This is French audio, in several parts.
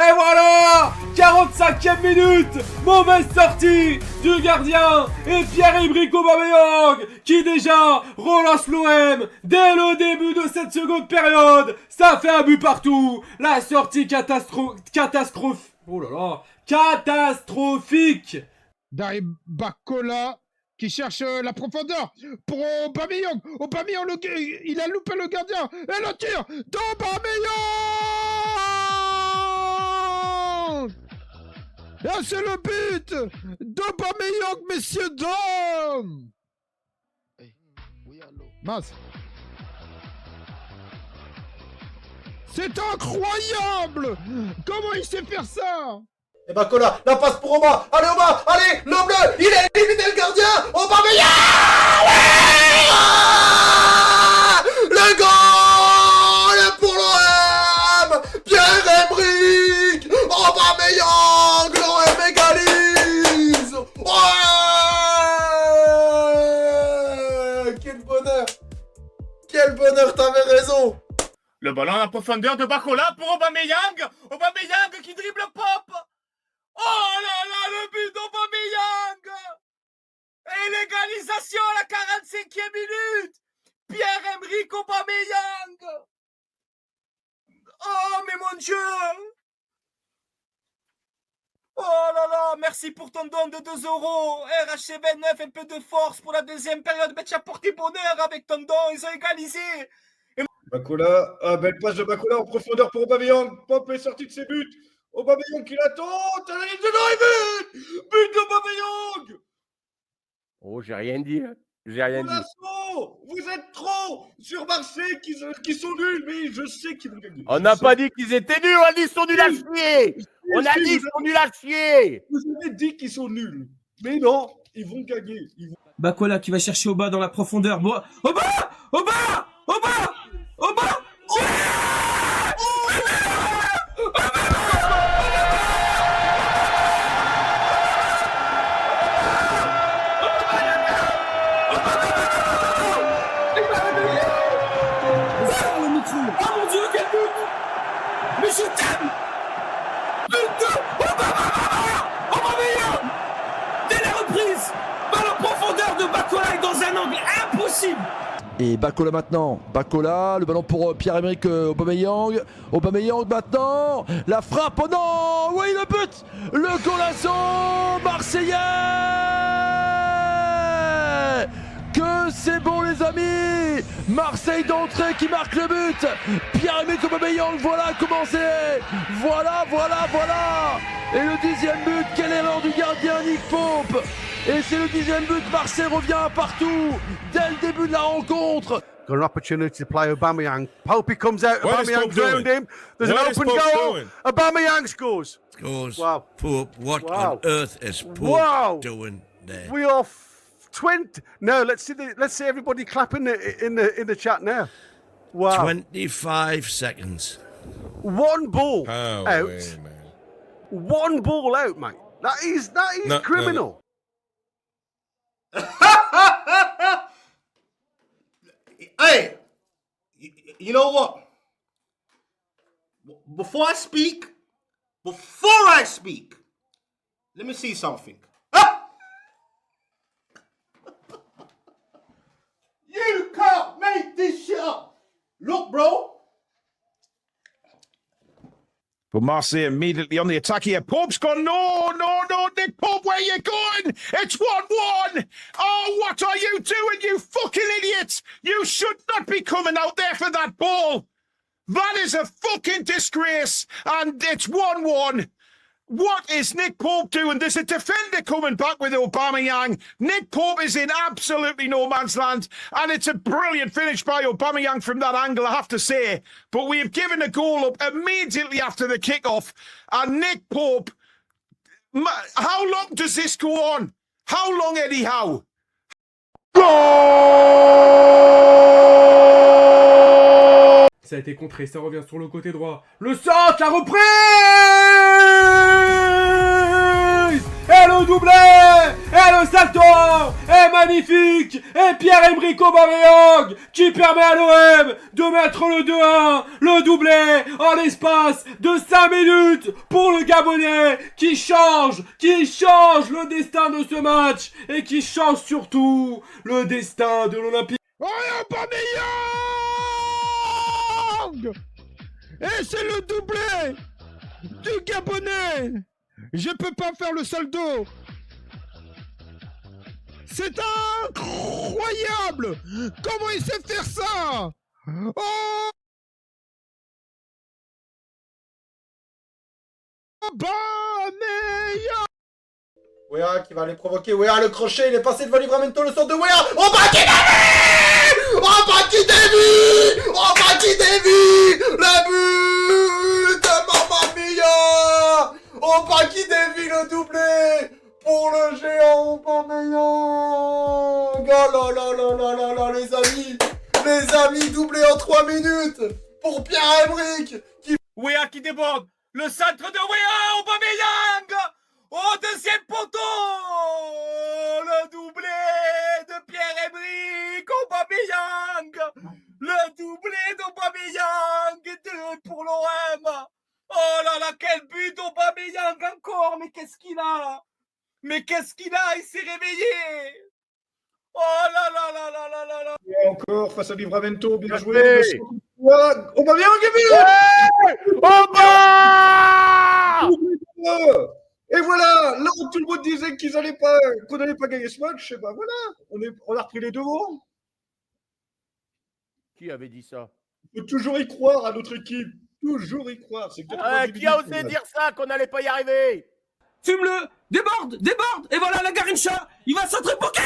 Et voilà, 45e minute, mauvaise sortie du gardien et Pierre-Emerick Aubameyang qui déjà relance l'OM dès le début de cette seconde période. Ça fait un but partout. La sortie catastrophique. Derrière Bacola qui cherche la profondeur pour Aubameyang. Aubameyang, il a loupé le gardien. Et le tir d'Aubameyang. Et c'est le but d'Aubameyang, messieurs, dames. Mince. C'est incroyable. Comment il sait faire ça? Et Bacola, la passe pour Oma. Allez Oma, allez, le bleu, il a éliminé le gardien. Aubameyang, le goal pour l'OM. Pierre-Emerick Aubameyang, l'OM égalise. Ouais, quel bonheur, t'avais raison. Le ballon en profondeur de Bacola pour Aubameyang. Aubameyang qui dribble Pop. Oh là là, le but d'Aubameyang. Et l'égalisation à la 45e minute. Pierre-Emerick Aubameyang. Oh mais mon Dieu. Oh là là, merci pour ton don de 2 €. RHC29, un peu de force pour la deuxième période. Mais tu as porté bonheur avec ton don, ils ont égalisé. Bacola, belle passe de Bacola en profondeur pour Aubameyang. Pop est sorti de ses buts. Aubameyang qui l'attend. T'as la ligne de non, but d'Aubameyang. Oh, j'ai rien dit. Hein. J'ai rien dit. Golasso, vous êtes trop sur Marseille qui sont nuls, mais je sais qu'ils vont gagner. On n'a pas dit qu'ils étaient nuls, on a dit qu'ils sont nuls à chier. On a dit qu'ils sont nuls à chier. Vous avez dit qu'ils sont nuls. Mais non, ils vont gagner. Bacola qui va chercher Aubin dans la profondeur. Aubin, Oh mon Dieu, quel but! Mais je t'aime! But de Aubameyang! Dès la reprise, balle en profondeur de Bacola est dans un angle impossible! Et Bacola maintenant, Bacola, le ballon pour Pierre-Emerick Aubameyang. Aubameyang maintenant, la frappe, oh non, oui le but, le golasso marseillais. Que c'est bon les amis, Marseille d'entrée qui marque le but. Pierre-Emerick Aubameyang, voilà comment c'est, voilà. Et le 10e but, quelle erreur du gardien Nick Pope. Et c'est le 10e but, Marseille revient partout, dès le début de la rencontre. Got an opportunity to play Aubameyang. Pope comes out, Aubameyang drowned him. There's an open goal. Aubameyang scores. Wow. Pope, what Wow. on earth is Pope Wow. doing there? We are 20. No, let's see everybody clapping in the chat now. Wow. 25 seconds. One ball Oh, out. way, man. One ball out, mate. That is No, criminal. Hey, you know what? Before I speak, let me see something. You can't make this shit up. Look, bro. But Marseille immediately on the attack here. Pope's gone. No, Nick Pope, where you going? It's 1-1. Oh, what are you doing, you fucking idiots? You should not be coming out there for that ball. That is a fucking disgrace. And it's 1-1. What is Nick Pope doing? There's a defender coming back with Aubameyang. Nick Pope is in absolutely no man's land. And it's a brilliant finish by Aubameyang from that angle, I have to say. But we have given a goal up immediately after the kickoff. And Nick Pope, how long does this go on? How long, Eddie Howe? Ça a été contré, ça revient sur le côté droit. Le centre, la reprise! Et le doublé! Et le salto! Et magnifique et Pierre-Emerick Aubameyang qui permet à l'OM de mettre le 2-1, le doublé en l'espace de 5 minutes pour le Gabonais qui change le destin de ce match et qui change surtout le destin de l'Olympique. Oh, Aubameyang! Et c'est le doublé du Gabonais. Je peux pas faire le saldo. C'est incroyable. Comment il sait faire ça? Oh, Aubameyang! Wea qui va aller provoquer. Wea, le crochet, il est passé devant Livramento, le sort de Wea. Oh bah qui dévie! Oh bah qui dévie! Oh bah qui dévie! Le but de Mamma Mia! Oh bah qui dévie le doublé pour le géant Aubameyang! Oh là là là là là là, les amis, doublé en 3 minutes pour Pierre-Emerick qui... Wea qui déborde. Le centre de Wea, Aubameyang. Au deuxième poteau, le doublé de Pierre-Emerick Aubameyang, le doublé d'Aubameyang, 2 pour l'OM. Oh là là, quel but d'Aubameyang encore, mais qu'est-ce qu'il a? Mais qu'est-ce qu'il a? Il s'est réveillé. Oh là là là là là là là. Et encore face à Livramento, bien joué. Aubameyang est vu. Et voilà, là où tout le monde disait qu'on n'allait pas gagner ce match, et ben voilà, on a repris les devants. Qui avait dit ça? Il faut toujours y croire à notre équipe, toujours y croire. C'est Qui a osé dire ça, qu'on n'allait pas y arriver? Fume-le! Déborde! Et voilà la Garincha! Il va s'entrepoquer!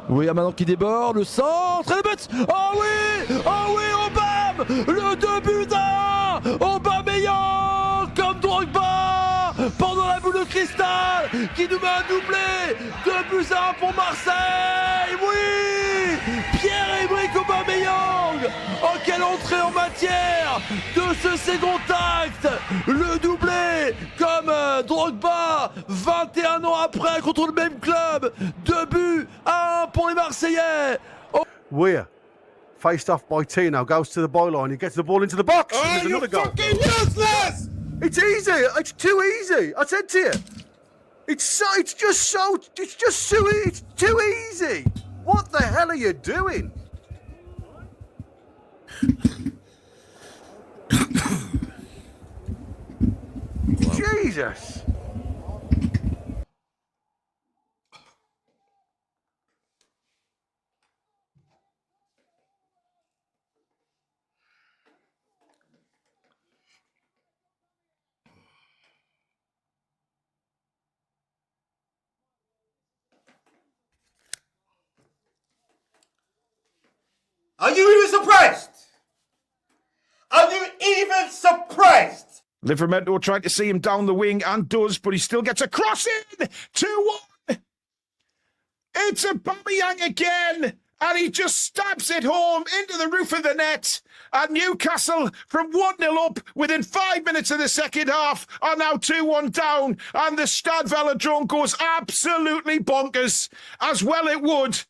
Oui, maintenant qui déborde, le centre et le but. Oh oui, Aubame, le 2-1. Aubameyang comme Drogba pendant la boule de cristal qui nous met un doublé. 2-1 pour Marseille. Oui, Pierre-Emerick Aubameyang. Oh, quelle entrée en matière de ce second acte. Le doublé comme Drogba 21 ans après contre le même club. 2-1 pour les Marseillais. Oh. Weir, faced off by Tino, goes to the byline, he gets the ball into the box. Oh, There's you another goal. fucking useless! It's easy. It's too easy. I said to you. It's just too easy. What the hell are you doing? Jesus. Are you even surprised? Are you even surprised? Livramento trying to see him down the wing and does, but he still gets a cross in. 2-1. It's Aubameyang again. And he just stabs it home into the roof of the net. And Newcastle, from 1-0 up within 5 minutes of the second half, are now 2-1 down. And the Stade Velodrome goes absolutely bonkers, as well it would.